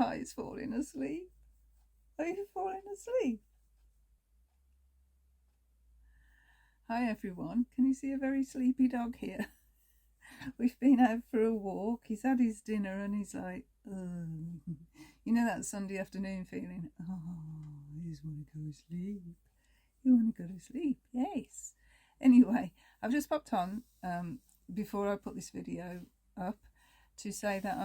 guy's falling asleep. Are you falling asleep? Hi everyone, can you see a very sleepy dog here? We've been out for a walk, he's had his dinner and he's like, you know that Sunday afternoon feeling? Oh, I just want to go to sleep. You want to go to sleep? Yes. Anyway, I've just popped on before I put this video up to say that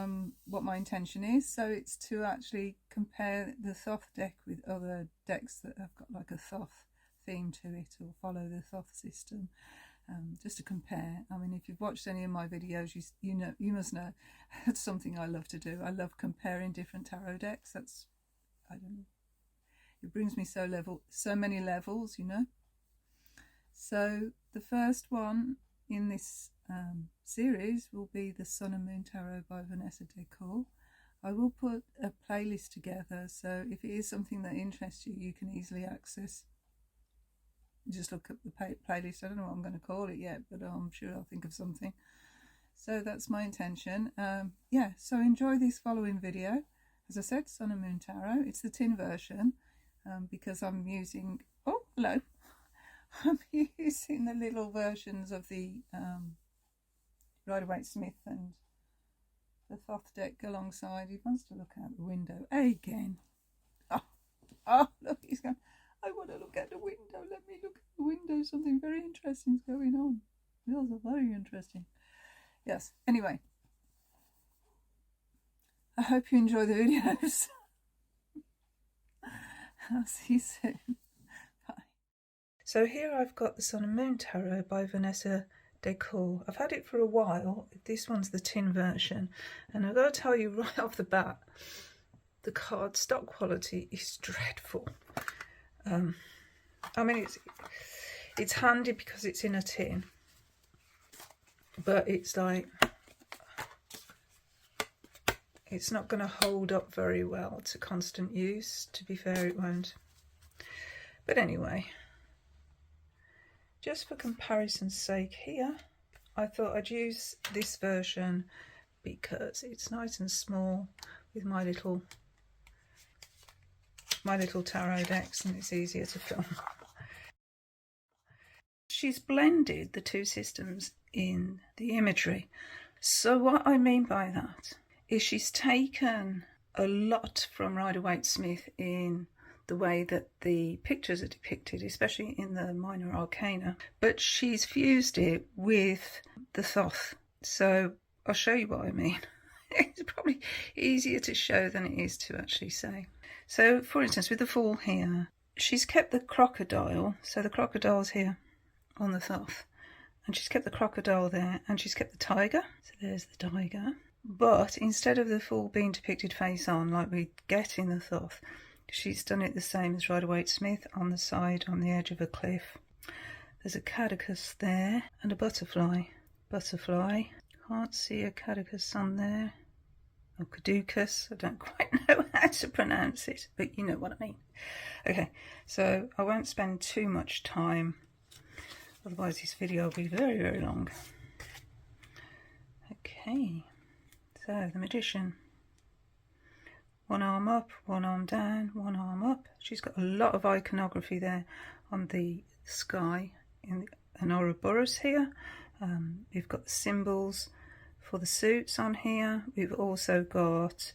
what my intention is. So it's to actually compare the Thoth deck with other decks that have got like a Thoth theme to it or follow the Thoth system, just to compare. I mean, if you've watched any of my videos, you must know it's something I love to do. I love comparing different tarot decks. That's, I don't know, it brings me so many levels, you know. So the first one in this series will be the Sun and Moon Tarot by Vanessa Decor. I will put a playlist together, so if it is something that interests you, you can easily access. Just look up the playlist. I don't know what I'm going to call it yet, but I'm sure I'll think of something. So that's my intention. Yeah, so enjoy this following video. As I said, Sun and Moon Tarot. It's the tin version because I'm using... Oh, hello. I'm using the little versions of the Rider-Waite-Smith and the Thoth deck alongside. He wants to look out the window again. Oh, look, he's going... I want to look at the window. Let me look at the window. Something very interesting is going on. Feels very interesting. Yes. Anyway, I hope you enjoy the videos. I'll see you soon. Bye. So here I've got the Sun and Moon Tarot by Vanessa Decor. I've had it for a while. This one's the tin version, and I've got to tell you right off the bat, the card stock quality is dreadful. I mean, it's handy because it's in a tin, but it's like, it's not going to hold up very well to constant use. To be fair, it won't. But anyway, just for comparison's sake here, I thought I'd use this version because it's nice and small with my little tarot decks, and it's easier to film. She's blended the two systems in the imagery. So what I mean by that is she's taken a lot from Rider-Waite-Smith in the way that the pictures are depicted, especially in the minor arcana, but she's fused it with the Thoth. So I'll show you what I mean. It's probably easier to show than it is to actually say. So, for instance, with the Fool here, she's kept the crocodile. So the crocodile's here on the Thoth. And she's kept the crocodile there. And she's kept the tiger. So there's the tiger. But instead of the Fool being depicted face on, like we get in the Thoth, she's done it the same as Rider-Waite-Smith, on the side, on the edge of a cliff. There's a caduceus there. And a butterfly. Butterfly. Can't see a caduceus on there. Or caduceus, I don't quite know how to pronounce it, but you know what I mean. Okay, so I won't spend too much time, otherwise this video will be very, very long. Okay, so the Magician. One arm up, one arm down, one arm up. She's got a lot of iconography there on the sky in an Ouroboros here. We've got the symbols for the suits on here. We've also got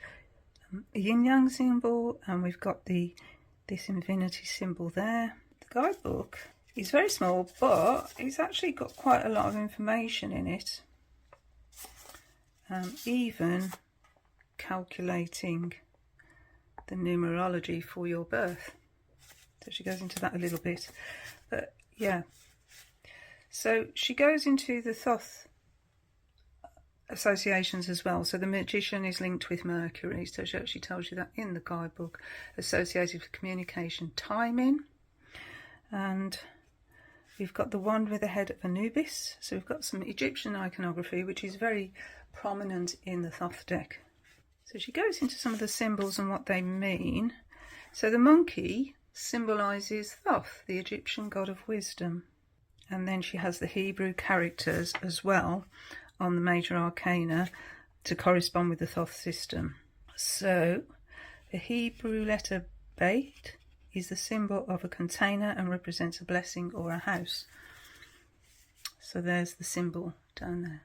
a yin-yang symbol, and we've got this infinity symbol there. The guidebook is very small, but it's actually got quite a lot of information in it, even calculating the numerology for your birth. So she goes into that a little bit, but yeah. So she goes into the Thoth associations as well. So the Magician is linked with Mercury, so she actually tells you that in the guidebook, associated with communication, timing. And we've got the wand with the head of Anubis. So we've got some Egyptian iconography, which is very prominent in the Thoth deck. So she goes into some of the symbols and what they mean. So the monkey symbolises Thoth, the Egyptian god of wisdom. And then she has the Hebrew characters as well on the major arcana to correspond with the Thoth system. So The Hebrew letter Beit is the symbol of a container and represents a blessing or a house. So there's the symbol down there.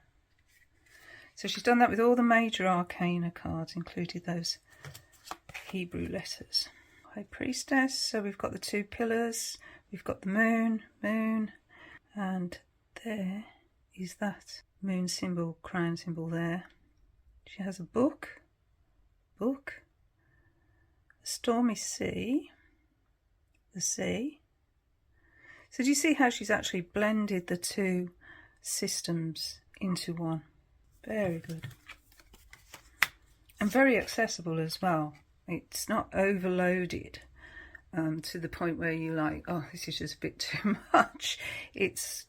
So she's done that with all the major arcana cards, included those Hebrew letters. High Priestess, so we've got the two pillars, we've got the moon, and there is that moon symbol, crown symbol there. She has a book, a stormy sea, the sea. So do you see how she's actually blended the two systems into one? Very good. And very accessible as well. It's not overloaded to the point where you're like, oh, this is just a bit too much. It's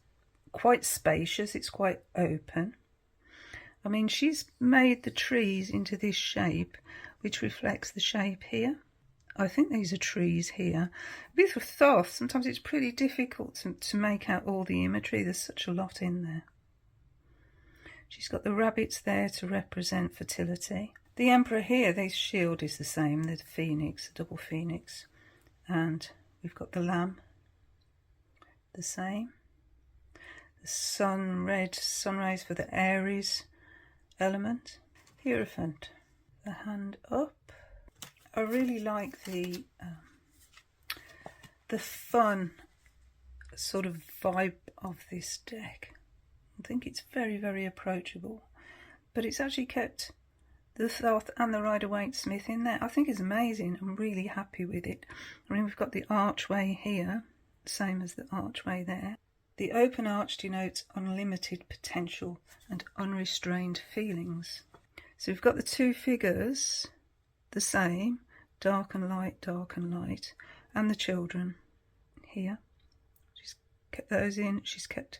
quite spacious, it's quite open. I mean, she's made the trees into this shape, which reflects the shape here. I think these are trees here. With Thoth, sometimes it's pretty difficult to make out all the imagery. There's such a lot in there. She's got the rabbits there to represent fertility. The Emperor here, this shield is the same, the phoenix, a double phoenix. And we've got the lamb, the same. The sun, red sunrise for the Aries element. Hierophant, the hand up. I really like the fun sort of vibe of this deck. I think it's very, very approachable, but it's actually kept the Thoth and the Rider-Waite-Smith in there. I think it's amazing. I'm really happy with it. I mean, we've got the archway here, same as the archway there. The open arch denotes unlimited potential and unrestrained feelings. So we've got the two figures, the same, dark and light, and the children here. She's kept those in. She's kept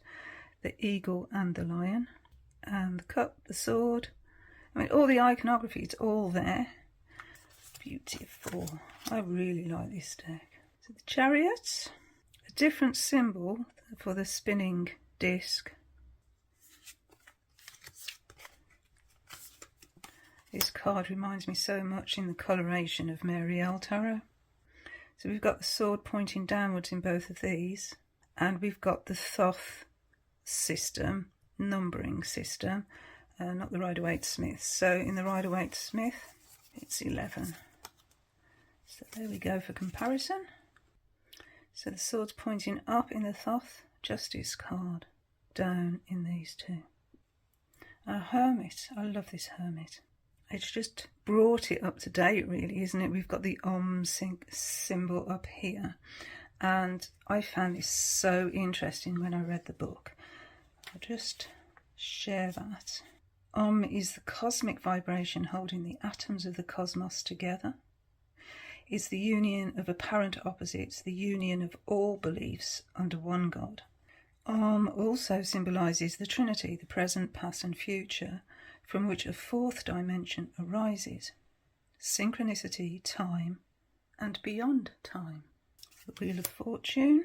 the eagle and the lion, and the cup, the sword. I mean, all the iconography, it's all there. Beautiful. I really like this deck. So the chariot, a different symbol for the spinning disc. This card reminds me so much in the coloration of RWS Tarot. So we've got the sword pointing downwards in both of these, and we've got the Thoth system, numbering system, not the Rider-Waite-Smith. So in the Rider-Waite-Smith, it's 11. So there we go for comparison. So the sword's pointing up in the Thoth, Justice card, down in these two. A Hermit, I love this Hermit. It's just brought it up to date, really, isn't it? We've got the symbol up here, and I found this so interesting when I read the book. I'll just share that. Is the cosmic vibration holding the atoms of the cosmos together. It's the union of apparent opposites, the union of all beliefs under one God. Also symbolises the Trinity, the present, past and future, from which a fourth dimension arises. Synchronicity, time, and beyond time. The Wheel of Fortune,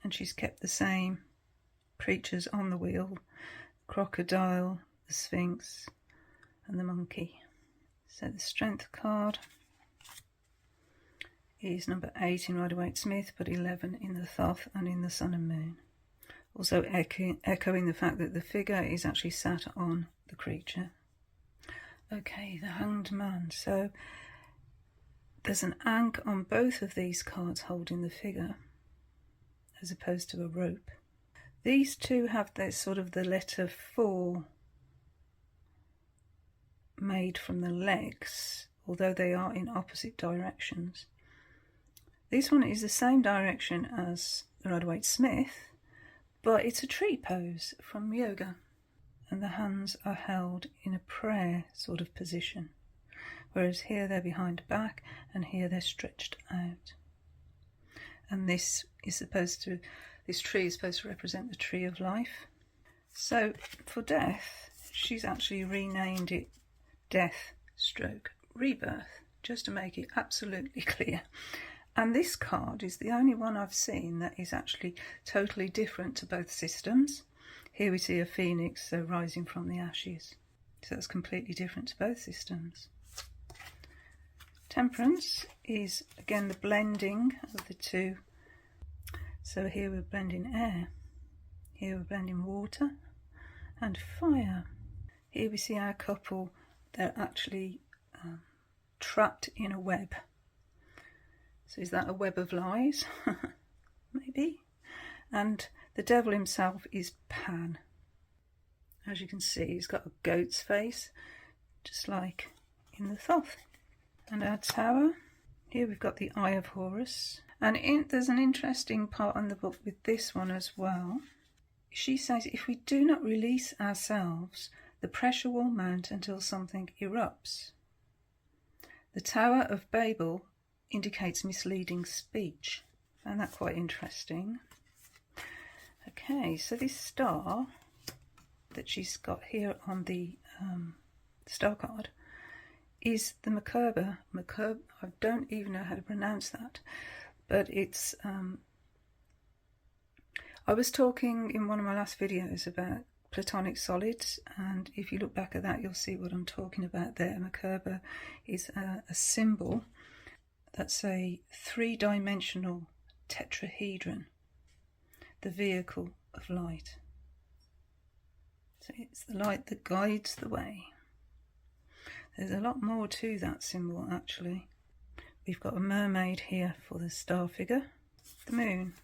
and she's kept the same creatures on the wheel, crocodile, the Sphinx, and the monkey. So the Strength card is number 8 in Rider-Waite-Smith, but 11 in the Thoth and in the Sun and Moon. Also echoing the fact that the figure is actually sat on the creature. Okay, the Hanged Man. So there's an ankh on both of these cards holding the figure, as opposed to a rope. These two have their sort of the letter 4 made from the legs, although they are in opposite directions. This one is the same direction as the Rider-Waite-Smith, but it's a tree pose from yoga, and the hands are held in a prayer sort of position, whereas here they're behind back and here they're stretched out. And this tree is supposed to represent the tree of life. So for death, she's actually renamed it Death Stroke Rebirth, just to make it absolutely clear. And this card is the only one I've seen that is actually totally different to both systems. Here we see a phoenix, so rising from the ashes. So that's completely different to both systems. Temperance is again the blending of the two. So here we're blending air, here we're blending water and fire. Here we see our couple, they're actually trapped in a web. So is that a web of lies? Maybe. And the devil himself is Pan. As you can see, he's got a goat's face, just like in the Thoth. And our tower, here we've got the Eye of Horus. And there's an interesting part in the book with this one as well. She says, if we do not release ourselves, the pressure will mount until something erupts. The Tower of Babel indicates misleading speech. Found that quite interesting. Okay, so this star that she's got here on the star card is the Merkaba. I don't even know how to pronounce that, but it's I was talking in one of my last videos about platonic solids, and if you look back at that you'll see what I'm talking about there. Merkaba is a symbol that's a three-dimensional tetrahedron, the vehicle of light. So it's the light that guides the way. There's a lot more to that symbol actually. We've got a mermaid here for the star figure, the moon.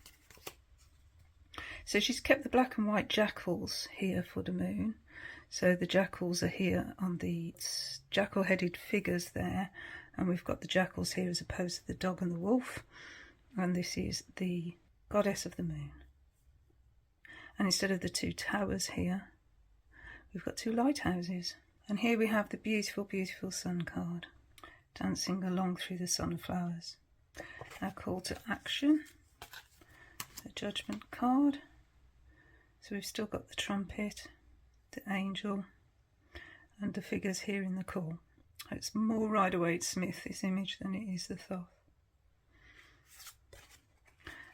So she's kept the black and white jackals here for the moon. So the jackals are here on the jackal-headed figures there, and we've got the jackals here as opposed to the dog and the wolf. And this is the goddess of the moon. And instead of the two towers here, we've got two lighthouses. And here we have the beautiful, beautiful sun card, dancing along through the sunflowers. Our call to action, the judgment card. So we've still got the trumpet, the angel, and the figures here in the call. It's more Rider-Waite-Smith, this image, than it is the Thoth.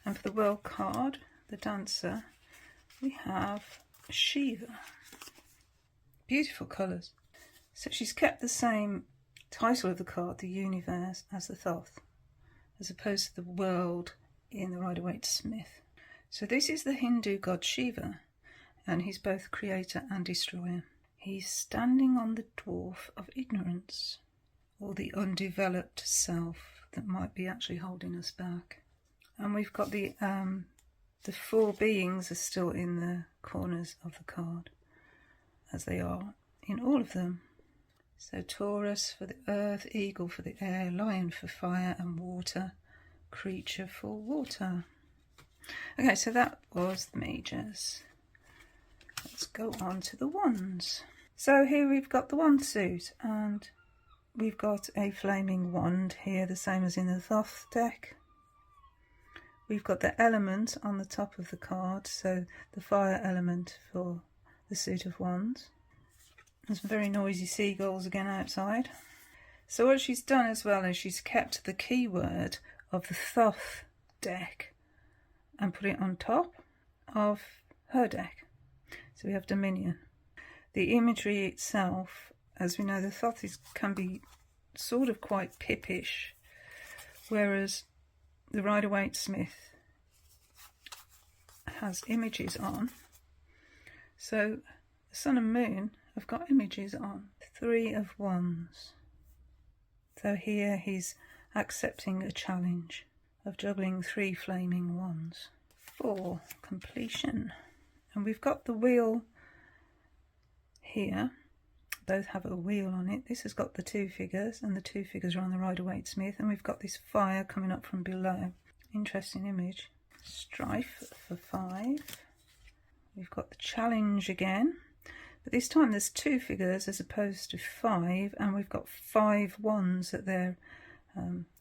And for the world card, the dancer, we have Shiva. Beautiful colours. So she's kept the same title of the card, the universe, as the Thoth, as opposed to the world in the Rider-Waite-Smith. So this is the Hindu god Shiva, and he's both creator and destroyer. He's standing on the dwarf of ignorance, or the undeveloped self that might be actually holding us back. And we've got the four beings are still in the corners of the card, as they are in all of them. So Taurus for the earth, eagle for the air, lion for fire and water, creature for water. Okay, so that was the majors. Let's go on to the wands. So here we've got the wand suit, and we've got a flaming wand here, the same as in the Thoth deck. We've got the element on the top of the card, so the fire element for the suit of wands. There's some very noisy seagulls again outside. So what she's done as well is she's kept the keyword of the Thoth deck and put it on top of her deck. So we have Dominion. The imagery itself, as we know, the Thoth can be sort of quite pippish, whereas the Rider-Waite-Smith has images on. So the sun and moon have got images on. Three of Wands. So here he's accepting a challenge of juggling three flaming wands. 4, completion. And we've got the wheel here. Both have a wheel on it. This has got the two figures, and the two figures are on the Rider-Waite-Smith, and we've got this fire coming up from below. Interesting image. Strife for 5. We've got the challenge again, but this time there's 2 figures as opposed to 5, and we've got 5 wands that they're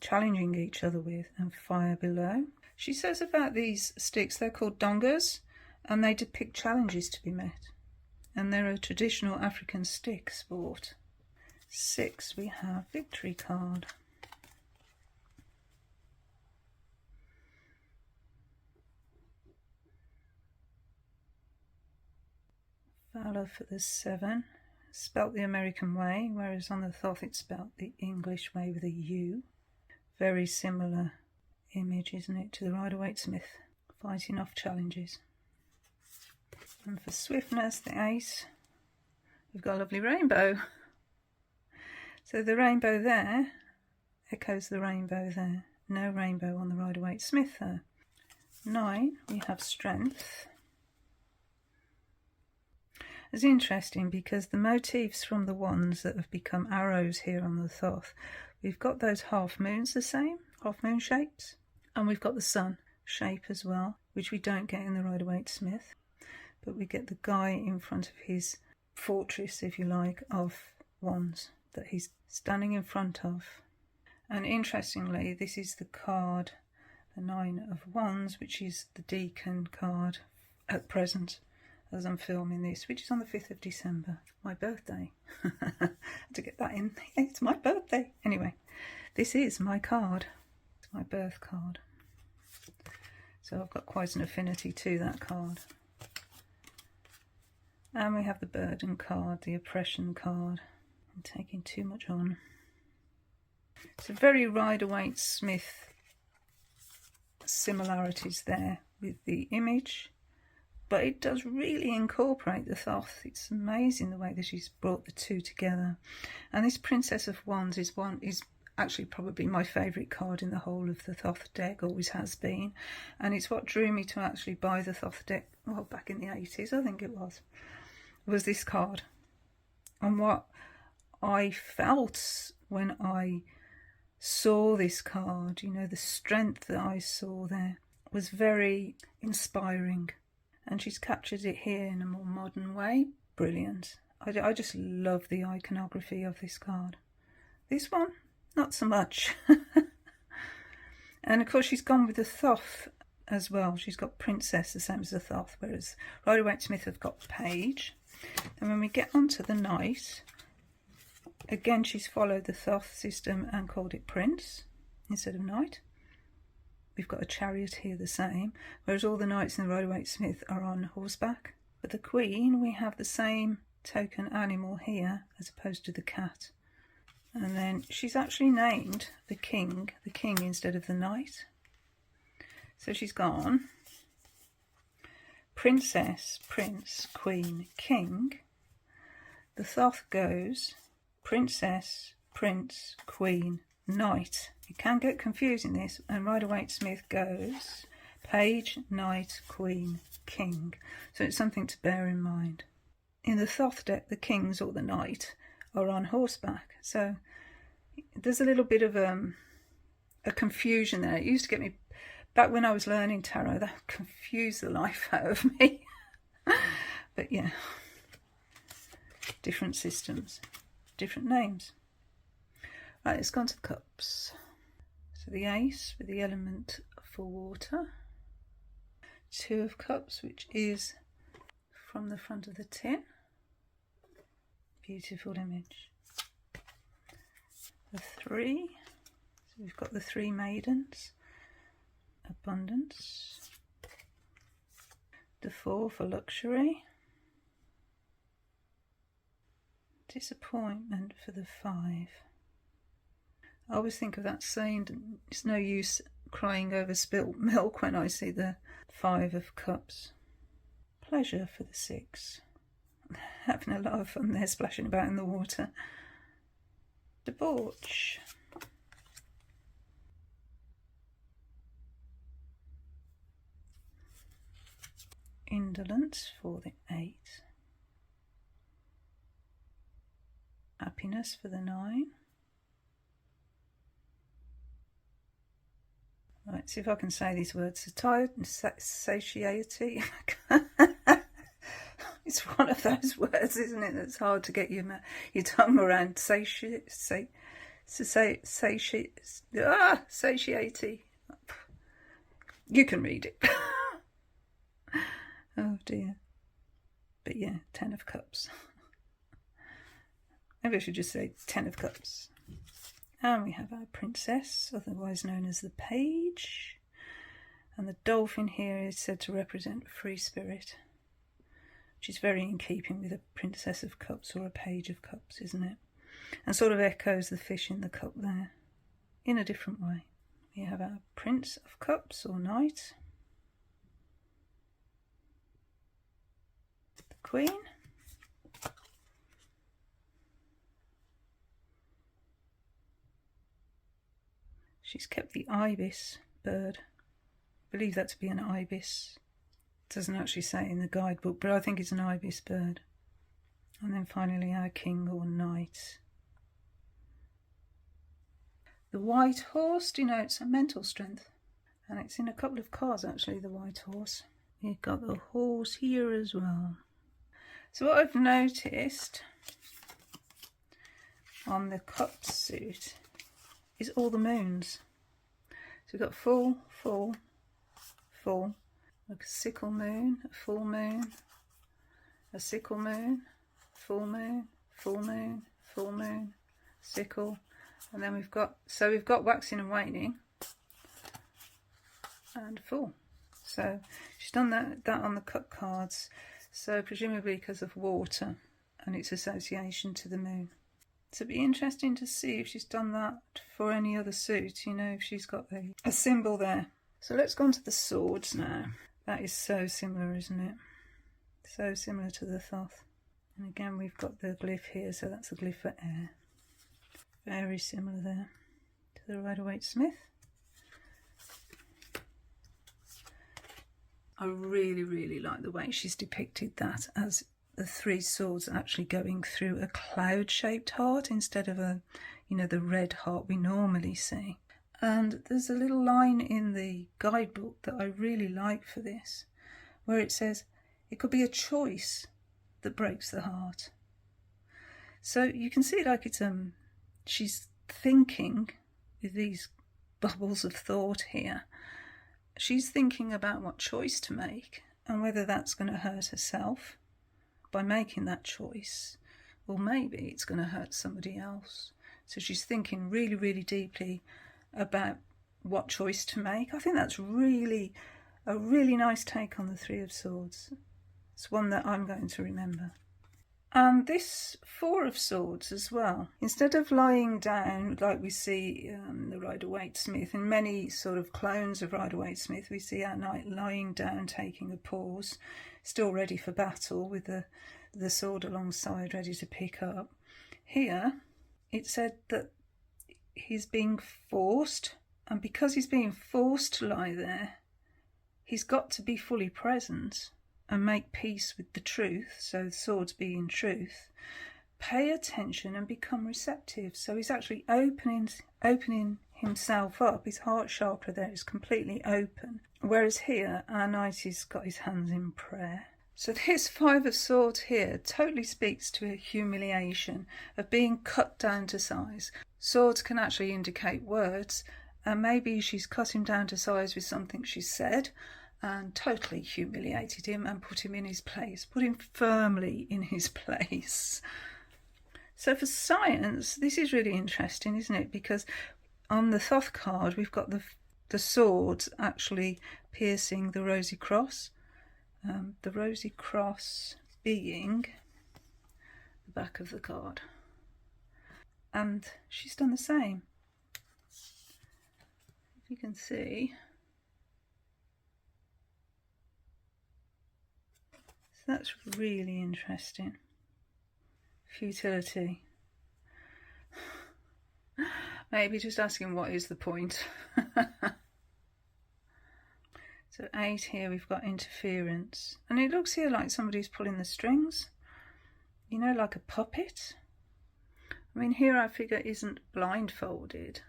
challenging each other with, and fire below. She says about these sticks, they're called dongas, and they depict challenges to be met, and they're a traditional African stick sport. 6, we have victory card. Valor for the 7. spelt the American way, whereas on the Thoth it's spelt the English way with a U. Very similar image, isn't it, to the Rider-Waite-Smith fighting off challenges. And for swiftness, the ace, we've got a lovely rainbow. So the rainbow there echoes the rainbow there. No rainbow on the Rider-Waite-Smith there. 9, we have strength. It's interesting because the motifs from the ones that have become arrows here on the Thoth, we've got those half moons the same, half moon shapes, and we've got the sun shape as well, which we don't get in the Rider-Waite-Smith, but we get the guy in front of his fortress, if you like, of wands that he's standing in front of. And interestingly, this is the card, the 9 of Wands, which is the Deacon card at present as I'm filming this, which is on the 5th of December, my birthday. To get that in, it's my birthday. Anyway, this is my card. It's my birth card. So I've got quite an affinity to that card. And we have the burden card, the oppression card. I'm taking too much on. It's a very Rider-Waite-Smith similarities there with the image, but it does really incorporate the Thoth. It's amazing the way that she's brought the two together. And this Princess of Wands is actually probably my favourite card in the whole of the Thoth deck, always has been, and it's what drew me to actually buy the Thoth deck, well, back in the 80s I think it was this card. And what I felt when I saw this card, you know, the strength that I saw there was very inspiring, and she's captured it here in a more modern way. Brilliant. I just love the iconography of this card. This one, not so much. And of course she's gone with the Thoth as well. She's got Princess, the same as the Thoth, whereas Rider-Waite-Smith have got Page. And when we get onto the Knight, again she's followed the Thoth system and called it Prince instead of Knight. We've got a Chariot here the same, whereas all the Knights in the Rider-Waite-Smith are on horseback. But the Queen, we have the same token animal here as opposed to the cat. And then she's actually named the King instead of the Knight. So she's gone Princess, Prince, Queen, King. The Thoth goes Princess, Prince, Queen, Knight. You can get confusing this, and Rider-Waite-Smith goes Page, Knight, Queen, King. So it's something to bear in mind. In the Thoth deck, the Kings or the Knight are on horseback, so there's a little bit of a confusion there. It used to get me, back when I was learning tarot, that confused the life out of me. But yeah, different systems, different names. Right, let's go on to the cups. So the Ace with the element for water. 2 of Cups, which is from the front of the tin. Beautiful image. The 3. So we've got the 3 maidens. Abundance. The 4 for luxury. Disappointment for the 5. I always think of that saying, it's no use crying over spilt milk when I see the 5 of Cups. Pleasure for the 6. Having a lot of fun there, splashing about in the water. Debauch. Indolence for the 8. Happiness for the 9. Right, see if I can say these words. Satiety. It's one of those words, isn't it, that's hard to get your tongue around. Satiety. You can read it. Oh dear. But yeah, 10 of Cups. Maybe I should just say 10 of Cups. And we have our Princess, otherwise known as the Page. And the dolphin here is said to represent free spirit. which is very in keeping with a Princess of Cups or a Page of Cups, isn't it? And sort of echoes the fish in the cup there, in a different way. We have our Prince of Cups or Knight, the Queen, she's kept the ibis bird. I believe that to be an ibis. It doesn't actually say in the guidebook, but I think it's an ibis bird. And then finally our king or knight. The white horse denotes a mental strength, and it's in a couple of cards actually, the white horse. You've got the horse here as well. So what I've noticed on the cup suit is all the moons. So we've got full, full, full, like a sickle moon, a full moon, a sickle moon, full moon, full moon, full moon, sickle, and then we've got waxing and waning and full. So she's done that on the cup cards, so presumably because of water and its association to the moon. So it'd be interesting to see if she's done that for any other suit, you know, if she's got a symbol there. So let's go on to the swords now. That is so similar, isn't it? So similar to the Thoth. And again, we've got the glyph here, so that's a glyph for air. Very similar there to the Rider-Waite-Smith. I really, really like the way she's depicted that as the three swords actually going through a cloud-shaped heart instead of a, you know, the red heart we normally see. And there's a little line in the guidebook that I really like for this, where it says, it could be a choice that breaks the heart. So you can see it like it's she's thinking with these bubbles of thought here. She's thinking about what choice to make and whether that's going to hurt herself by making that choice, or maybe it's going to hurt somebody else. So she's thinking really, really deeply about what choice to make. I think that's really a really nice take on the Three of Swords. It's one that I'm going to remember. And this Four of Swords as well. Instead of lying down like we see the Rider-Waite-Smith, in many sort of clones of Rider-Waite-Smith, we see our knight lying down, taking a pause, still ready for battle with the sword alongside, ready to pick up. Here, it said that he's being forced, and because he's being forced to lie there, he's got to be fully present and make peace with the truth, so the swords being truth, pay attention and become receptive. So he's actually opening himself up. His heart chakra there is completely open. Whereas here, our knight has got his hands in prayer. So this Five of Swords here totally speaks to a humiliation of being cut down to size. Swords can actually indicate words, and maybe she's cut him down to size with something she said, and totally humiliated him and put him in his place, put him firmly in his place. So for science, this is really interesting, isn't it? Because on the Thoth card, we've got the swords actually piercing the rosy cross. The rosy cross being the back of the card. And she's done the same. If you can see. So that's really interesting. Futility. Maybe just asking what is the point. So 8 here, we've got interference. And it looks here like somebody's pulling the strings. You know, like a puppet. I mean, here our figure isn't blindfolded.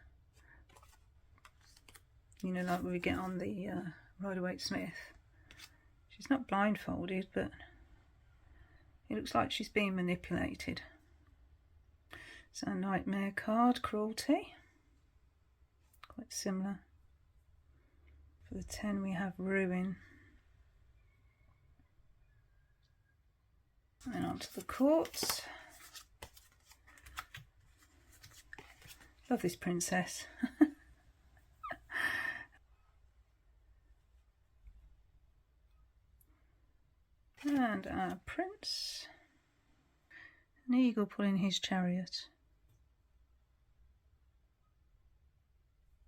You know, like we get on the Rider-Waite-Smith. She's not blindfolded, but it looks like she's being manipulated. So Nightmare card, Cruelty. Quite similar. For the 10 we have Ruin. And then on to the Courts. Love this princess. And our prince. An eagle pulling his chariot.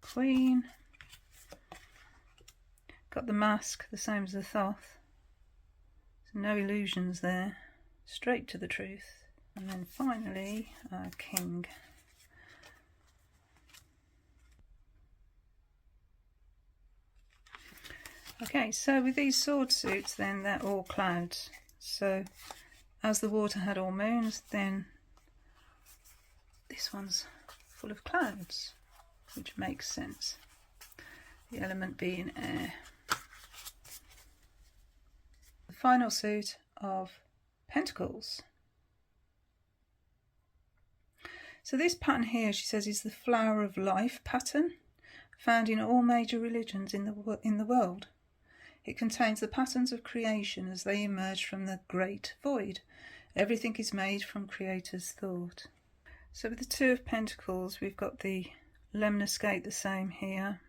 Queen. Got the mask, the same as the Thoth. So no illusions there. Straight to the truth. And then finally, our king. Okay, so with these sword suits then, they're all clouds. So as the water had all moons, then this one's full of clouds, which makes sense. The element being air. The final suit of Pentacles. So this pattern here, she says, is the flower of life pattern found in all major religions in the world. It contains the patterns of creation as they emerge from the great void. Everything is made from Creator's thought. So with the Two of Pentacles, we've got the lemniscate the same here.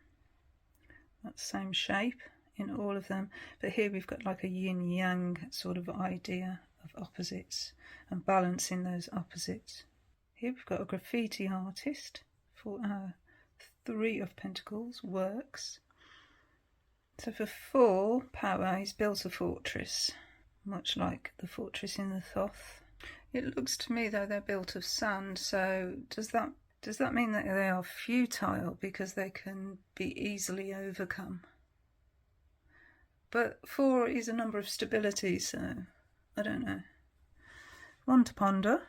That same shape in all of them. But here we've got like a yin-yang sort of idea of opposites and balancing those opposites. Here we've got a graffiti artist for our Three of Pentacles works. So for 4 power, he's built a fortress, much like the fortress in the Thoth. It looks to me though they're built of sand, so does that mean that they are futile because they can be easily overcome? But 4 is a number of stability, so I don't know. One to ponder.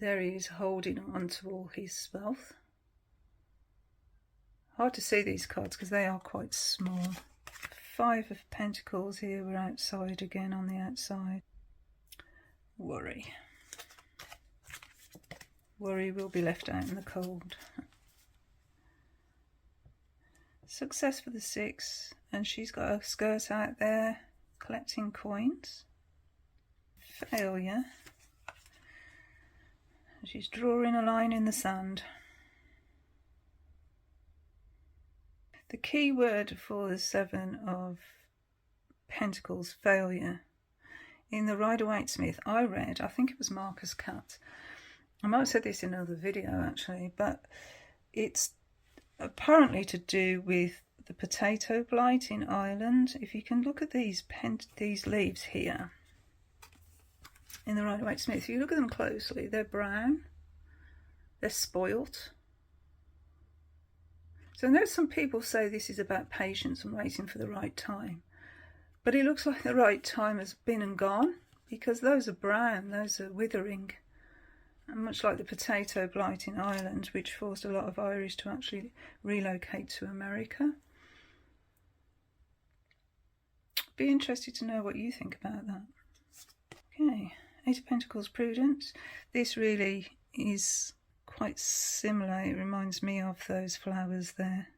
There he is holding on to all his wealth. Hard to see these cards because they are quite small. 5 of Pentacles here, we're outside again on the outside. Worry. Worry will be left out in the cold. Success for the 6, and she's got her skirt out there collecting coins. Failure. She's drawing a line in the sand. The key word for the 7 of Pentacles, failure. In the Rider-Waite-Smith, I think it was Marcus Cat. I might have said this in another video actually, but it's apparently to do with the potato blight in Ireland. If you can look at these leaves here in the Rider-Waite-Smith, if you look at them closely, they're brown, they're spoilt. So I know some people say this is about patience and waiting for the right time, but it looks like the right time has been and gone because those are brown, those are withering, and much like the potato blight in Ireland, which forced a lot of Irish to actually relocate to America. Be interested to know what you think about that. Okay, 8 of Pentacles, Prudence. This really is quite similar. It reminds me of those flowers there.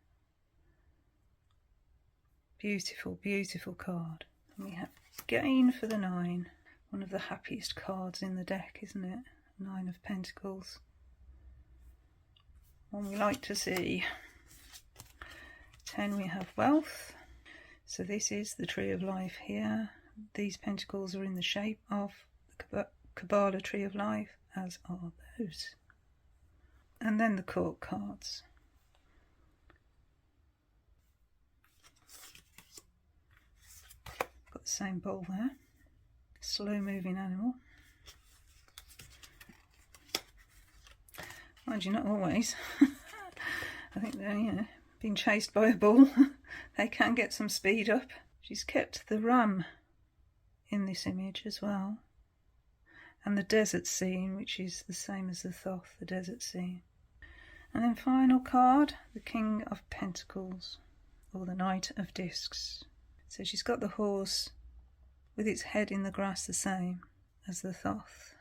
Beautiful, beautiful card. And we have Gain for the 9. One of the happiest cards in the deck, isn't it? 9 of Pentacles. One we like to see. 10 we have Wealth. So this is the Tree of Life here. These pentacles are in the shape of the Kabbalah Tree of Life, as are those. And then the Court cards. Got the same bowl there. Slow moving animal. Mind you, not always. I think they're, being chased by a bull. They can get some speed up. She's kept the ram in this image as well. And the desert scene, which is the same as the Thoth, the desert scene. And then final card, the King of Pentacles, or the Knight of Discs. So she's got the horse with its head in the grass, the same as the Thoth.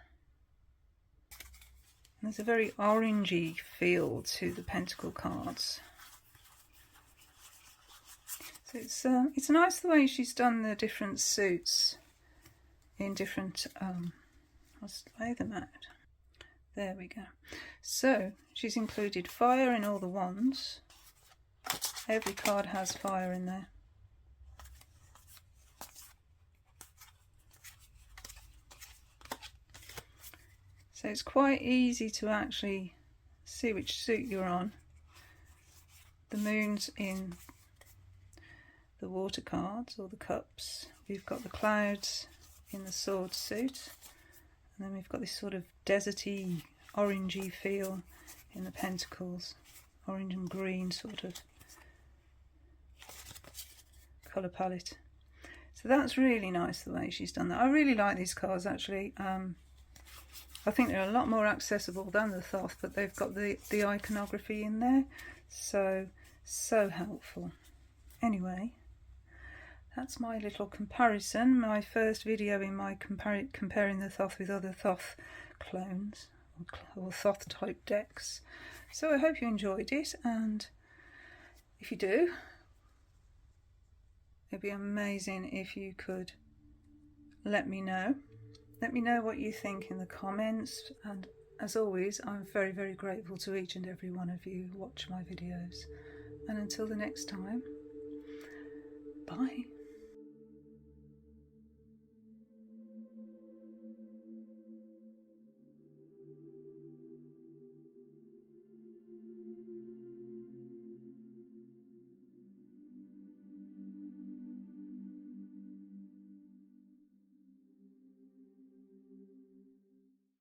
And there's a very orangey feel to the Pentacle cards. So it's nice the way she's done the different suits in different, let's lay them out. There we go. So she's included fire in all the wands. Every card has fire in there. So it's quite easy to actually see which suit you're on. The moon's in the water cards or the cups. We've got the clouds in the sword suit. And then we've got this sort of deserty, orangey feel in the pentacles. Orange and green sort of colour palette. So that's really nice the way she's done that. I really like these cards actually. I think they're a lot more accessible than the Thoth, but they've got the iconography in there. So helpful. Anyway, that's my little comparison. My first video in my comparing the Thoth with other Thoth clones or Thoth type decks. So I hope you enjoyed it, and if you do, it'd be amazing if you could let me know. Let me know what you think in the comments, and as always, I'm very, very grateful to each and every one of you who watch my videos. And until the next time, bye.